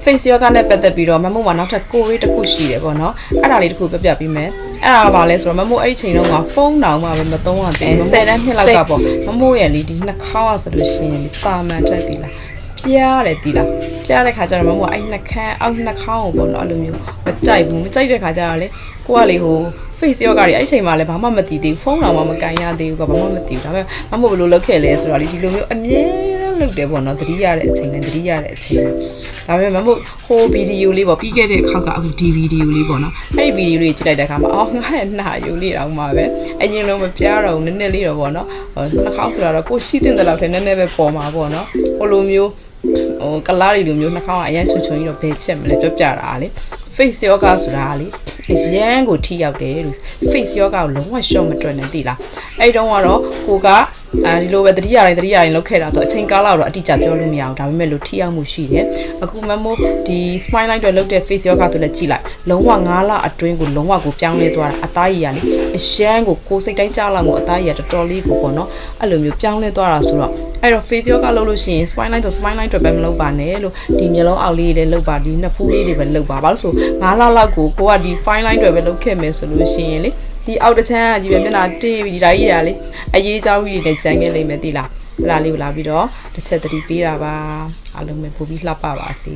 face yoga နဲ့ပတ်သက်ပြီးတော့မမို့မှာနောက်ထပ်ကိုရေးတစ်ခုရှိတယ်ပေါ့နော်အဲ့ဒါလေးတစ်ခုပြပြပေးမယ်အဲ့ဒါကဘာလဲဆိုတော့မမို့အဲ့ဒီချိန်တုန်းကဖုန်းတောင်မှပဲမသုံးရသေးဘူး10 တန်းနှစ်လောက်ကပေါ့မမို့ရဲ့လေဒီနှာခေါင်းอ่ะဆိုလို့ရှိရင်လေတာမန်ထက်တည်လားပြားတယ်တည်လားပြားတဲ့ခါကျတော့မမို့အဲ့နှာခမ်းအောက်နှာခေါင်းကိုပေါ့နော်အဲ့လိုမျိုးမကြိုက်ဘူးမကြိုက်တဲ့ခါကျတော့လေကိုကလေဟို face yoga တွေအဲ့ချိန်မှာလည်းဘာမှမတည်သေးဘူးဖုန်းတောင်မှမကန်ရသေးဘူးကဘာမှမတည်ဘူးဒါပေမဲ့မမို့ဘယ်လိုလုပ်ခဲ့လဲဆိုတော့လေဒီလိုမျိုးအမြဲလုပ်တယ်ပေါ့နော်တတိရတဲ့အချိန်နဲ့တတိရတဲ့အချိန်ဒါပေမဲ့မမို့ဟိုဗီဒီယိုလေးပေါ့ပြီးခဲ့တဲ့ခေါက်ကအခုဒီဗီဒီယိုလေးပေါ့နော်အဲ့ဒီဗီဒီယိုလေးကြည့်လိုက်တဲ့အခါမှာအော်ငါ့ရဲ့နှာယိုလေးတောင်မှပဲအရင်လုံးမပြားတော့ဘူးနည်းနည်းလေးတော့ပေါ့နော်နှာခေါင်းဆိုတော့ကိုရှိတဲ့လောက်ထဲနည်းနည်းပဲပေါ်မှာပေါ့နော်ဟိုလိုမျိုးဟိုကလာရီလိုမျိုးနှာခေါင်းကအရင်ချွန်ချွန်ကြီးတော့ဘယ်ဖြစ်မလဲပြောပြတာလေ face yoga ဆိုတာလေအရန်ကိုထိရောက်တယ်လို့ face yoga ကိုလုံးဝရှော့မတွက်နဲ့သိလားအဲ့တုန်းကတော့ကိုကဒီလိုပဲတတိယတိုင်းလောက်ခဲ့တာဆိုအချိန်ကာလတော့အတိအကျပြောလို့မရအောင်ဒါပေမဲ့လို့ထိရောက်မှုရှိတယ်အခုမမို့ဒီ spine line တွေလောက်တဲ့ face yoga ဆိုလည်းကြည့်လိုက်လုံးဝ9လအတွင်းကိုလုံးဝကိုပြောင်းလဲသွားတာအသားရည်ကလေအရှမ်းကိုစိတ်တိုင်းကြားလောက်ကိုအသားရည်ကတော်တော်လေးကိုပေါ့နော်အဲ့လိုမျိုးပြောင်းလဲသွားတာဆိုတော့အဲ့တော့ face yoga လုပ်လို့ရှိရင် spine line ဆို spine line တွေပဲမလုပ်ပါနဲ့လို့ဒီမျက်လုံးအောက်လေးတွေလုပ်ပါဒီနှစ်ဖူးလေးတွေပဲလုပ်ပါဘာလို့ဆို9လလောက်ကိုကဒီ fine line တွေပဲလုပ်ခဲ့မယ်ဆိုလို့ရှိရင်လေဒီအောက်တစ်ချမ်းကကြီးပဲမျက်နှာတင်းပြီးဒီဓာတ်ကြီးတွေကလေအရေးချောင်းကြီးတွေနဲ့ကြမ်းခဲ့လိမ့်မယ်သိလားအဲ့ဒါလေးကိုလာပြီးတော့တစ်ချက်သတိပေးတာပါအားလုံးပဲပို့ပြီးလှပပါစေ